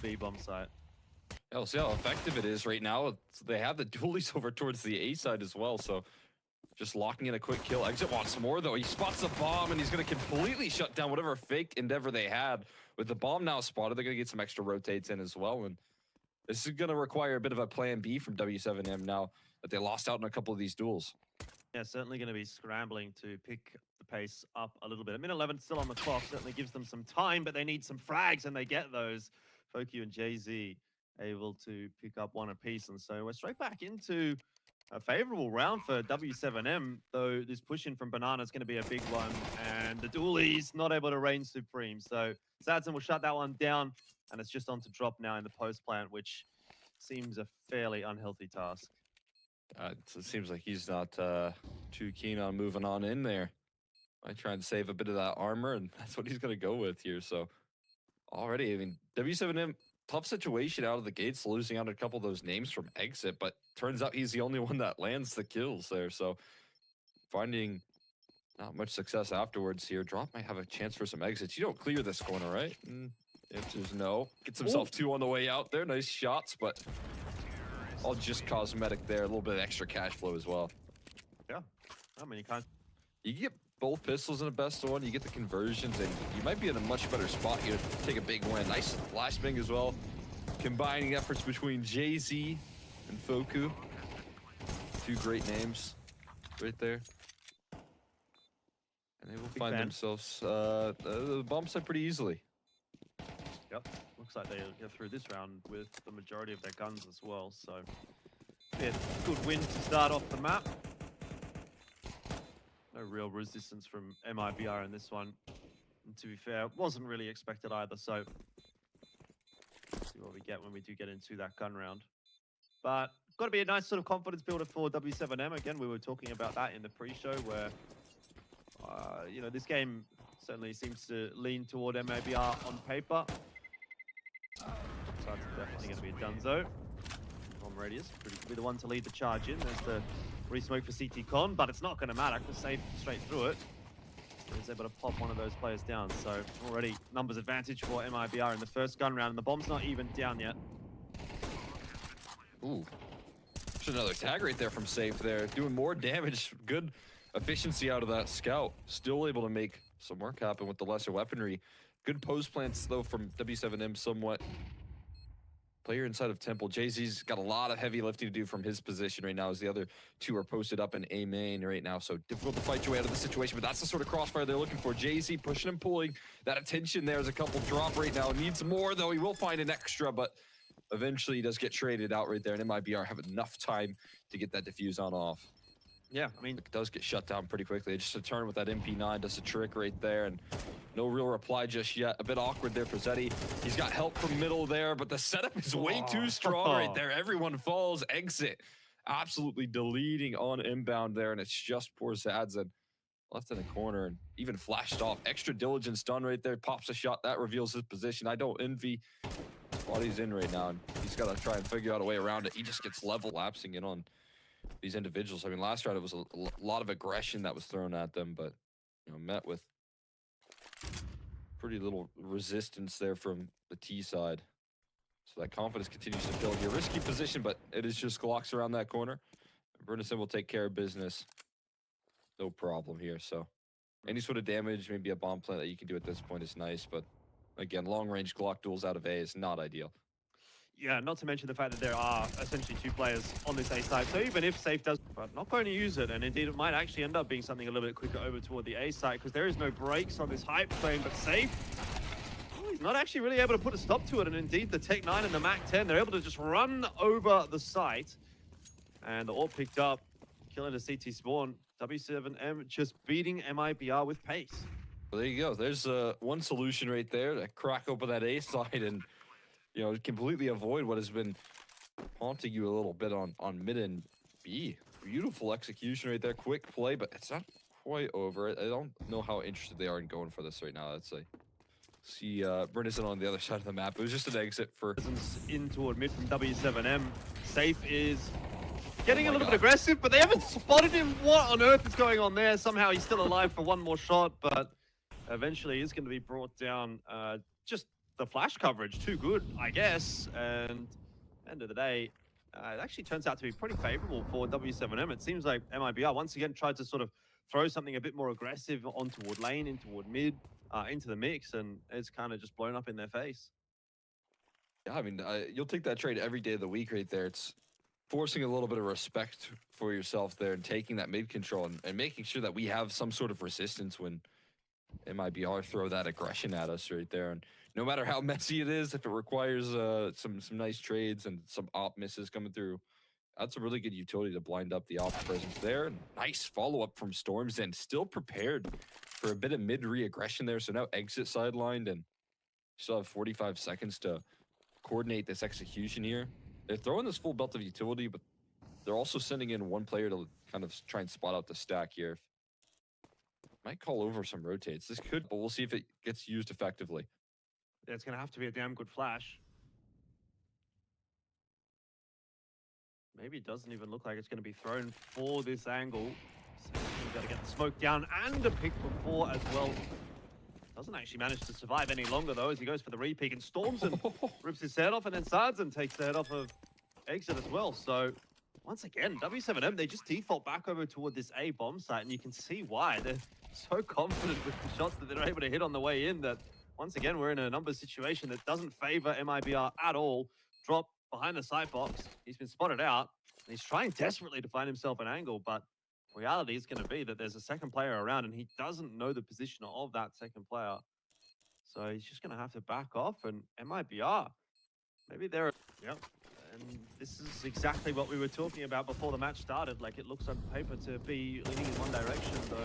B bomb site. Yeah, we'll see how effective it is right now. They have the dualies over towards the A side as well, so just locking in a quick kill. Exit wants more though. He spots the bomb and he's going to completely shut down whatever fake endeavor they had. With the bomb now spotted, they're going to get some extra rotates in as well, and this is going to require a bit of a plan B from W7M now that they lost out in a couple of these duels. Yeah, certainly going to be scrambling to pick the pace up a little bit. A minute 11 still on the clock, certainly gives them some time, but they need some frags, and they get those. fokiu and JZ able to pick up one apiece, and so we're straight back into a favorable round for W7M, though this push in from Banana is going to be a big one, and the dualies not able to reign supreme. So saadzin will shut that one down, and it's just on to drop now in the post plant, which seems a fairly unhealthy task. It seems like he's not too keen on moving on in there. I try and save a bit of that armor, and that's what he's going to go with here. So already, I mean, W7M, tough situation out of the gates, losing out a couple of those names from exit, but turns out he's the only one that lands the kills there. So finding not much success afterwards here. Drop might have a chance for some exits. You don't clear this corner, right? Answer is no. Gets himself two on the way out there. Nice shots, but all just cosmetic there. A little bit of extra cash flow as well. Yeah, I mean, you can't. You get both pistols in the best one. You get the conversions, and you might be in a much better spot here to take a big win. Nice flashbang as well. Combining efforts between JZ and fokiu. Two great names right there. And they will find themselves the bomb site pretty easily. Yep, looks like they'll get through this round with the majority of their guns as well. So, yeah, good win to start off the map. No real resistance from Mibr in this one. And to be fair, wasn't really expected either. So, let's see what we get when we do get into that gun round. But got to be a nice sort of confidence builder for W7M. Again, we were talking about that in the pre-show where, you know, this game certainly seems to lean toward Mibr on paper. So that's definitely going to be a dunzo. From Radius, pretty could be the one to lead the charge in. There's the re-smoke for CT Con, but it's not going to matter because safe straight through it. He's able to pop one of those players down. So already numbers advantage for Mibr in the first gun round, and the bomb's not even down yet. Ooh, just another tag right there from safe there, doing more damage. Good efficiency out of that scout. Still able to make some work happen with the lesser weaponry. Good post plants though from W7M somewhat. Player inside of Temple. JZ's got a lot of heavy lifting to do from his position right now as the other two are posted up in A main right now. So difficult to fight your way out of the situation, but that's the sort of crossfire they're looking for. JZ pushing and pulling. That attention there's a couple drop right now. Needs more though. He will find an extra, but eventually he does get traded out right there, and Mibr have enough time to get that defuse on off. Yeah, I mean, it does get shut down pretty quickly. Just a turn with that MP9 does a trick right there, and no real reply just yet. A bit awkward there for Zede. He's got help from middle there, but the setup is way too strong right there. Everyone falls. Exit absolutely deleting on inbound there, and it's just poor saadzin left in the corner and even flashed off. Extra diligence done right there. Pops a shot. That reveals his position. I don't envy what he's in right now, and he's got to try and figure out a way around it. He just gets level lapsing in on these individuals. I mean, last round it was a lot of aggression that was thrown at them, but you know, met with pretty little resistance there from the T side. So that confidence continues to build. Your risky position, but it is just Glocks around that corner. Bernison will take care of business. No problem here. So any sort of damage, maybe a bomb plant that you can do at this point is nice, but again, long range Glock duels out of A is not ideal. Yeah, not to mention the fact that there are essentially two players on this A side. So even if safe does, but not going to use it, and indeed it might actually end up being something a little bit quicker over toward the A side because there is no brakes on this hype train, but safe, well, he's not actually really able to put a stop to it. And indeed the Tech 9 and the Mac 10, they're able to just run over the site. And the AWP picked up, killing the CT spawn. W7M just beating Mibr with pace. Well, there you go. There's one solution right there to crack open that A side and, you know, completely avoid what has been haunting you a little bit on mid and B. Beautiful execution right there. Quick play, but it's not quite over. I don't know how interested they are in going for this right now. Let's see Bernison on the other side of the map. It was just an exit for... in toward mid from W7M. Safe is getting a little bit aggressive, but they haven't spotted him. What on earth is going on there? Somehow he's still alive for one more shot, but eventually he's going to be brought down just the flash coverage too good, I guess. And end of the day, it actually turns out to be pretty favorable for W7M. It seems like MIBR once again tried to sort of throw something a bit more aggressive on toward lane, in toward mid, into the mix, and it's kind of just blown up in their face. Yeah, I mean, you'll take that trade every day of the week right there. It's forcing a little bit of respect for yourself there and taking that mid control and making sure that we have some sort of resistance when MIBR throw that aggression at us right there. And no matter how messy it is, if it requires some nice trades and some op misses coming through, that's a really good utility to blind up the op presence there. And nice follow-up from stormzyn, still prepared for a bit of mid re-aggression there. So now exit sidelined and still have 45 seconds to coordinate this execution here. They're throwing this full belt of utility, but they're also sending in one player to kind of try and spot out the stack here. Might call over some rotates. This could, but we'll see if it gets used effectively. Yeah, it's going to have to be a damn good flash. Maybe it doesn't even look like it's going to be thrown for this angle. So he's got to get the smoke down and a pick before as well. Doesn't actually manage to survive any longer though as he goes for the re-peek, and stormzyn rips his head off, and then saadzin takes the head off of exit as well. So once again, W7M, they just default back over toward this A bomb site, and you can see why. They're so confident with the shots that they're able to hit on the way in that once again we're in a numbers situation that doesn't favor MIBR at all. Drop behind the side box. He's been spotted out, and he's trying desperately to find himself an angle, but reality is going to be that there's a second player around, and he doesn't know the position of that second player. So he's just going to have to back off, and MIBR, maybe they're... Yep. And this is exactly what we were talking about before the match started. Like, it looks on paper to be leaning in one direction, though.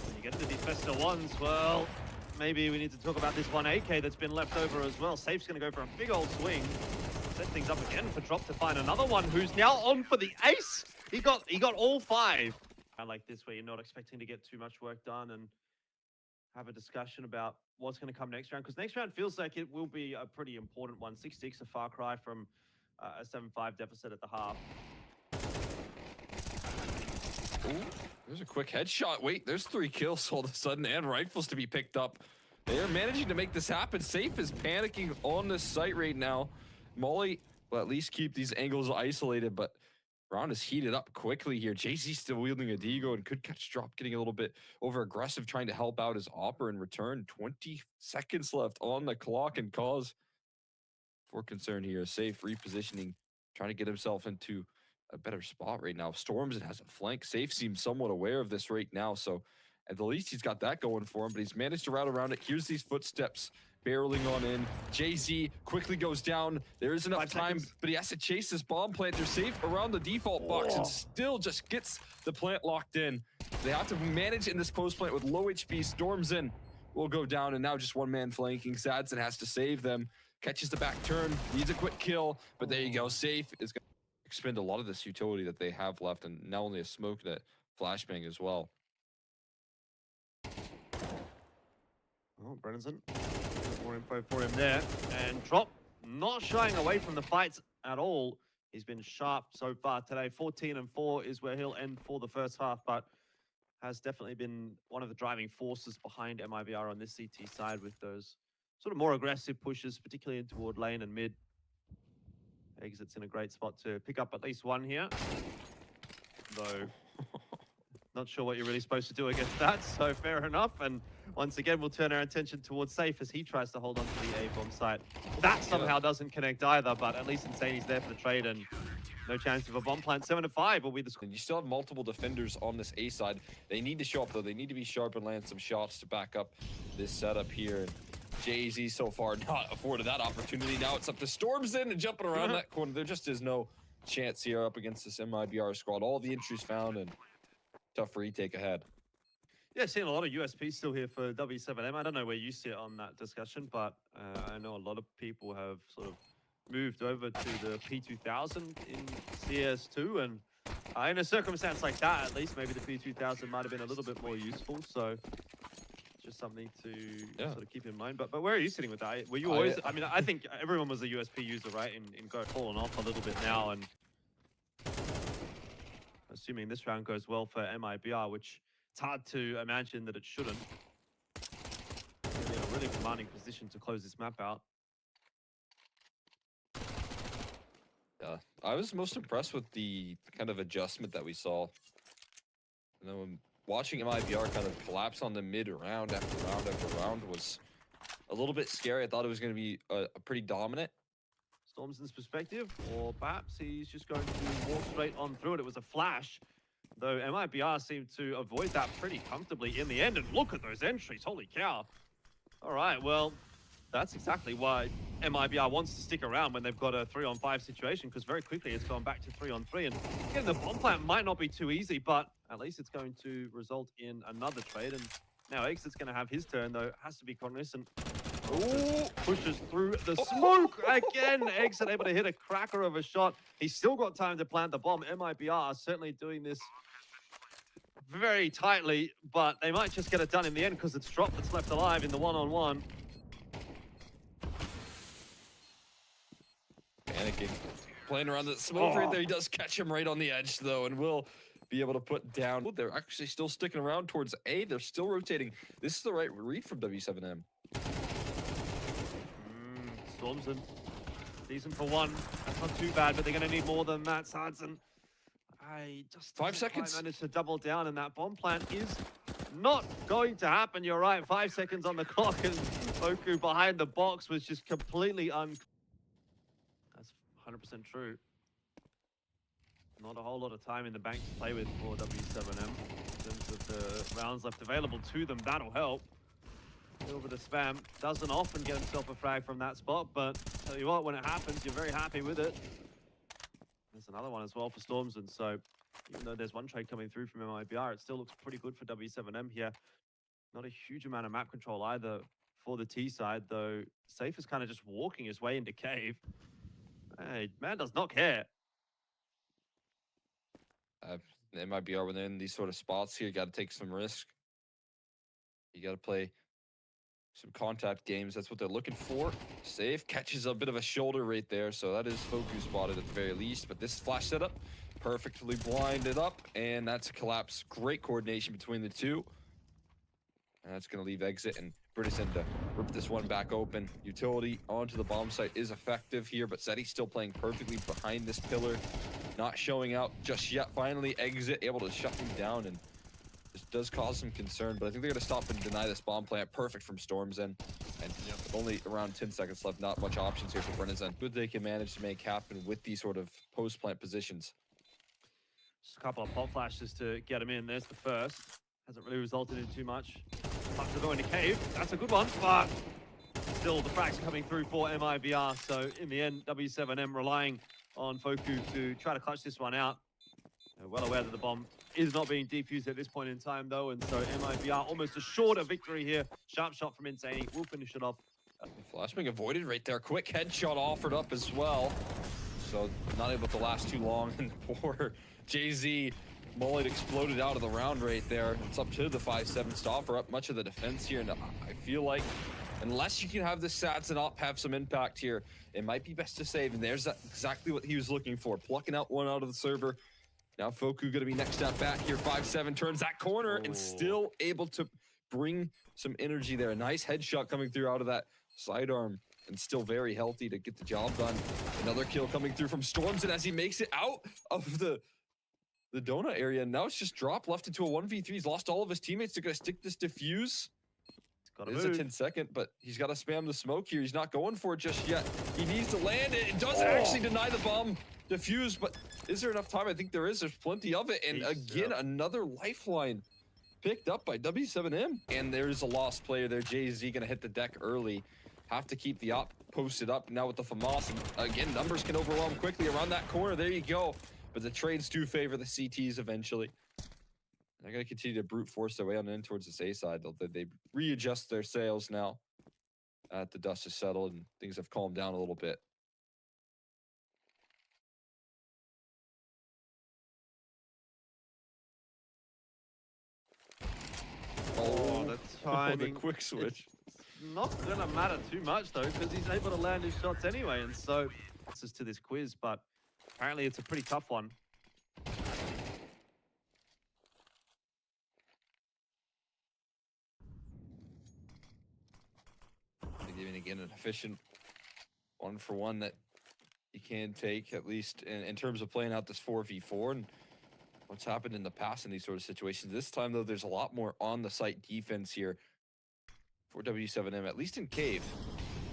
When you get to these best of ones, well, maybe we need to talk about this one AK that's been left over as well. Safe's going to go for a big old swing. Set things up again for Drop to find another one who's now on for the ace. He got all 5. I like this, where you're not expecting to get too much work done and have a discussion about what's going to come next round, because next round feels like it will be a pretty important one. 6-6, a far cry from a 7-5 deficit at the half. Ooh, there's a quick headshot. Wait, there's 3 kills all of a sudden and rifles to be picked up. They are managing to make this happen. Safe is panicking on this site right now. Molly will at least keep these angles isolated, but round is heated up quickly here. JZ still wielding a Deagle and could catch Drop, getting a little bit over aggressive, trying to help out his Opper in return. 20 seconds left on the clock, and cause for concern here. Safe repositioning, trying to get himself into a better spot right now. stormzyn has a flank. Safe seems somewhat aware of this right now, so at the least he's got that going for him, but he's managed to route around it. Here's these footsteps barreling on in. JZ quickly goes down. There is enough time, but he has to chase this bomb planter. Safe around the default box and still just gets the plant locked in. They have to manage in this post plant with low HP. stormzyn will go down, and now just one man flanking. saadzin has to save them. Catches the back turn, needs a quick kill, but there you go. Safe is going to expend a lot of this utility that they have left, and now only a smoke that flashbang as well. Oh, Brennanson, more info for him there. And Drop not shying away from the fights at all. He's been sharp so far today. 14-4 is where he'll end for the first half, but has definitely been one of the driving forces behind MIBR on this CT side with those sort of more aggressive pushes, particularly in toward lane and mid. Exit's in a great spot to pick up at least one here. Though, not sure what you're really supposed to do against that, so fair enough. And once again, we'll turn our attention towards Safe as he tries to hold on to the A-bomb site. That somehow doesn't connect either, but at least insani's there for the trade, and no chance of a bomb plant. 7-5 will be the score. And you still have multiple defenders on this A side. They need to show up, though. They need to be sharp and land some shots to back up this setup here. JZ so far not afforded that opportunity. Now it's up to stormzyn and jumping around that corner. There just is no chance here up against this MIBR squad. All the entries found, and tough retake ahead. Yeah, seeing a lot of USP still here for W7M. I don't know where you sit on that discussion, but I know a lot of people have sort of moved over to the P2000 in CS2, and in a circumstance like that, at least maybe the P2000 might have been a little bit more useful. So just something to sort of keep in mind. But where are you sitting with that? Were you always? I mean, I think everyone was a USP user, right? In Go, fallen off a little bit now, and assuming this round goes well for MIBR, which it's hard to imagine that it shouldn't. It's gonna be a really commanding position to close this map out. Yeah, I was most impressed with the kind of adjustment that we saw. You know, watching MIBR kind of collapse on the mid round after round after round was a little bit scary. I thought it was going to be a pretty dominant. Stormzyn's perspective, or perhaps he's just going to walk straight on through it. It was a flash, though MIBR seemed to avoid that pretty comfortably in the end. And look at those entries, holy cow. All right, well, that's exactly why MIBR wants to stick around when they've got a 3-on-5 situation, because very quickly it's gone back to 3-on-3. And getting the bomb plant might not be too easy, but at least it's going to result in another trade. And now Exit's going to have his turn, though. Has to be cognizant. Ooh, pushes through the smoke again. Exit able to hit a cracker of a shot. He's still got time to plant the bomb. MIBR are certainly doing this very tightly, but they might just get it done in the end because it's Drop that's left alive in the one-on-one. Panicking. Playing around the smoke right there. He does catch him right on the edge, though, and will be able to put down. They're actually still sticking around towards A. They're still rotating. This is the right read from W7M. Stormzyn, decent for one. That's not too bad, but they're going to need more than that. Saadzin, I just 5 seconds. managed to double down, and that bomb plant is not going to happen. You're right. 5 seconds on the clock, and fokiu behind the box was just completely That's 100% true. Not a whole lot of time in the bank to play with for W7M. In terms of the rounds left available to them, that'll help. Over the spam, doesn't often get himself a frag from that spot, but tell you what, when it happens, you're very happy with it. There's another one as well for Stormzyn, so even though there's one trade coming through from MIBR, it still looks pretty good for W7M here. Not a huge amount of map control either for the T side, though Safe is kind of just walking his way into cave. Hey, man does not care. MIBR, when they're in these sort of spots here, you got to take some risk. You got to play some contact games. That's what they're looking for. Safe catches a bit of a shoulder right there, so that is fokiu spotted at the very least. But this flash setup, perfectly blinded up, and that's a collapse. Great coordination between the two. And that's going to leave Exit and Britison to rip this one back open. Utility onto the bomb site is effective here, but Zede's still playing perfectly behind this pillar. Not showing out just yet. Finally, Exit able to shut him down, and this does cause some concern, but I think they're going to stop and deny this bomb plant. Perfect from stormzyn. And only around 10 seconds left. Not much options here for Britison. Good they can manage to make happen with these sort of post-plant positions. Just a couple of pop flashes to get him in. There's the first. Hasn't really resulted in too much. Up to go into cave. That's a good one, but still the frags coming through for MIBR. So in the end, W7M relying on fokiu to try to clutch this one out. They're well aware that the bomb is not being defused at this point in time, though, and so MIBR almost assured a victory here. Sharp shot from Insani. We'll finish it off. Flash being avoided right there. Quick headshot offered up as well. So not able to last too long, and poor JZ Mullet exploded out of the round right there. It's up to the 5-7 stopper up much of the defense here, and I feel like unless you can have the saadzin up have some impact here, it might be best to save, and there's exactly what he was looking for. Plucking out one out of the server. Now fokiu gonna be next step back here. 5-7 turns that corner and still able to bring some energy there. A nice headshot coming through out of that sidearm, and still very healthy to get the job done. Another kill coming through from stormzyn as he makes it out of the donut area. And now it's just Drop left into a 1v3. He's lost all of his teammates. They're gonna stick this defuse. It is a 10-second, but he's got to spam the smoke here. He's not going for it just yet. He needs to land it. It does actually deny the bomb defuse, but is there enough time? I think there is. There's plenty of it. And again, another lifeline picked up by W7M. And there's a lost player there. JZ gonna hit the deck early. Have to keep the op posted up now with the FAMAS. And again, numbers can overwhelm quickly around that corner. There you go. But the trades do favor the CTs eventually. They're going to continue to brute force their way on in towards this A side. They readjust their sails now. The dust has settled and things have calmed down a little bit. That's timing. The quick switch. It's not going to matter too much, though, because he's able to land his shots anyway. And so, this is to this quiz, but apparently it's a pretty tough one. again, an efficient 1-for-1 that you can take, at least in terms of playing out this 4v4 and what's happened in the past in these sort of situations. This time, though, there's a lot more on the site defense here for W7M, at least in Cave.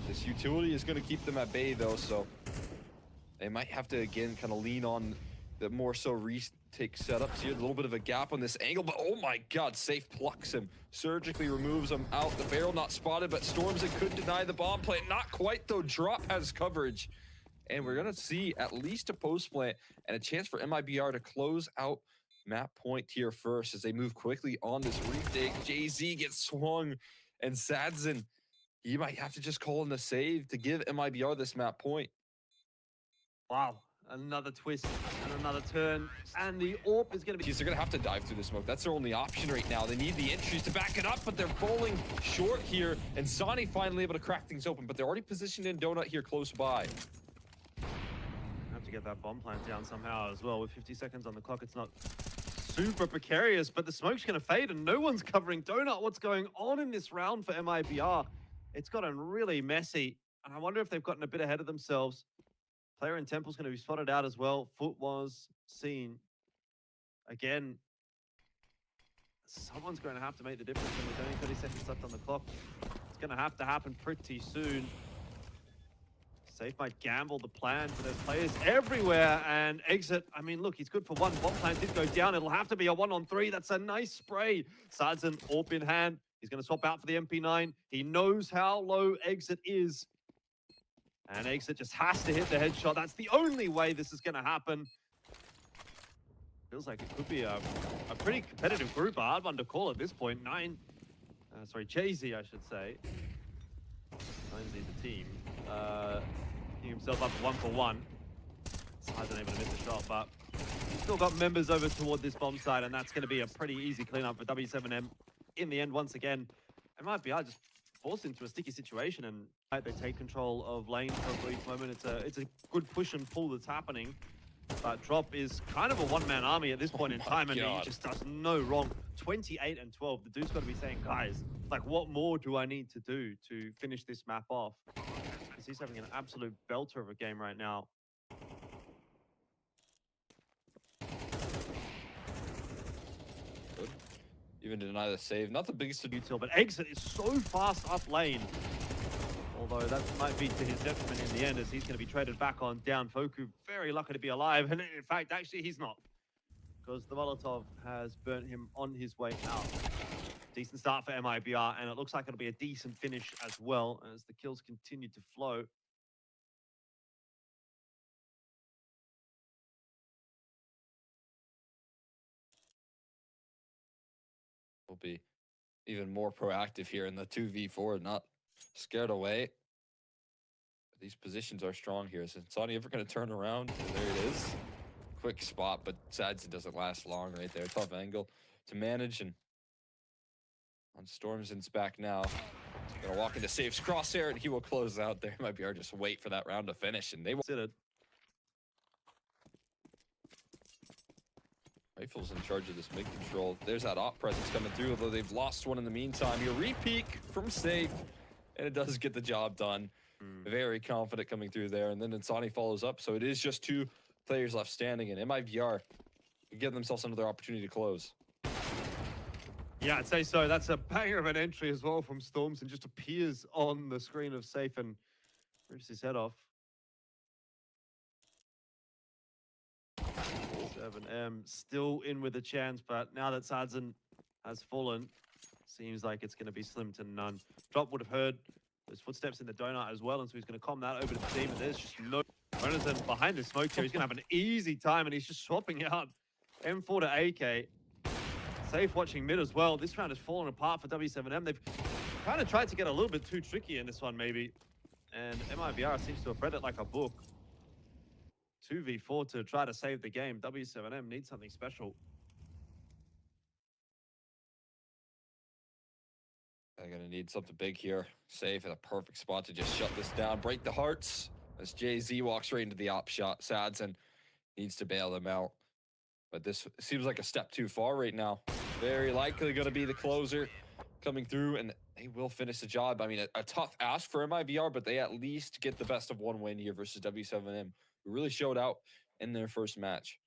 This utility is going to keep them at bay, though, so they might have to, again, kind of lean on the more so retake setups here. A little bit of a gap on this angle, but oh my god, Safe plucks him, surgically removes him out. The barrel not spotted, but stormzyn could deny the bomb plant. Not quite, though. Drop has coverage. And we're going to see at least a post plant and a chance for MIBR to close out map point here first as they move quickly on this retake. JZ gets swung, and saadzin, he might have to just call in the save to give MIBR this map point. Wow, another twist and another turn, and the AWP is going to be... They're going to have to dive through the smoke. That's their only option right now. They need the entries to back it up, but they're falling short here. And insani finally able to crack things open, but they're already positioned in Donut here close by. Have to get that bomb plant down somehow as well. With 50 seconds on the clock, it's not super precarious, but the smoke's going to fade and no one's covering Donut. What's going on in this round for MIBR? It's gotten really messy, and I wonder if they've gotten a bit ahead of themselves. Player in Temple's going to be spotted out as well. Foot was seen. Again, someone's going to have to make the difference, and with only 30 seconds left on the clock. It's going to have to happen pretty soon. Safe might gamble the plan, but there's players everywhere, and exit. I mean, look, he's good for one. Bomb plant did go down. It'll have to be a 1-on-3. That's a nice spray. Saadzin, AWP in hand. He's going to swap out for the MP9. He knows how low exit is. And exit just has to hit the headshot. That's the only way this is going to happen. Feels like it could be a pretty competitive group. A hard one to call at this point. JZ, I should say. 9Z the team. Picking himself up 1-for-1. Hasn't able to miss the shot, but he's still got members over toward this bomb site, and that's going to be a pretty easy cleanup for W7M. In the end, once again, MIBR just forced into a sticky situation, and they take control of lane for a brief moment. It's a good push and pull that's happening, but Drop is kind of a one-man army at this point in time, and he just does no wrong. 28 and 12. The dude's got to be saying, guys, like, what more do I need to do to finish this map off? Because he's having an absolute belter of a game right now. Even to deny the save. Not the biggest util, but exit is so fast up lane. Although that might be to his detriment in the end, as he's going to be traded back on down. Fokiu very lucky to be alive, and in fact, actually, he's not, because the Molotov has burnt him on his way out. Decent start for MIBR, and it looks like it'll be a decent finish as well, as the kills continue to flow. Will be even more proactive here in the 2v4, not scared away. These positions are strong here. Is insani ever going to turn around? There it is. Quick spot, but saadzin doesn't last long right there. Tough angle to manage, and on stormzyn's back now. Gonna walk into Safe's crosshair, and he will close out there. MIBR just wait for that round to finish, and they will. Rifle's in charge of this mid control. There's that op presence coming through, although they've lost one in the meantime. Your re-peek from Safe, and it does get the job done. Very confident coming through there, and then insani follows up. So it is just 2 players left standing, and MIBR can give themselves another opportunity to close. Yeah, I'd say so. That's a banger of an entry as well from Storms, and just appears on the screen of Safe and rips his head off. 7M still in with a chance, but now that saadzin has fallen, seems like it's going to be slim to none. Drop would have heard those footsteps in the donut as well, and so he's going to calm that over to the team, and there's just no... Jonathan behind the smoke here. He's going to have an easy time, and he's just swapping out M4 to AK. Safe watching mid as well. This round has fallen apart for W7M. They've kind of tried to get a little bit too tricky in this one, maybe. And MIBR seems to have read it like a book. 2v4 to try to save the game. W7M needs something special. They're going to need something big here. Safe in a perfect spot to just shut this down. Break the hearts as JZ walks right into the op shot. saadzin needs to bail them out. But this seems like a step too far right now. Very likely going to be the closer coming through, and they will finish the job. I mean, a tough ask for MIBR, but they at least get the best of one win here versus W7M, who really showed out in their first match.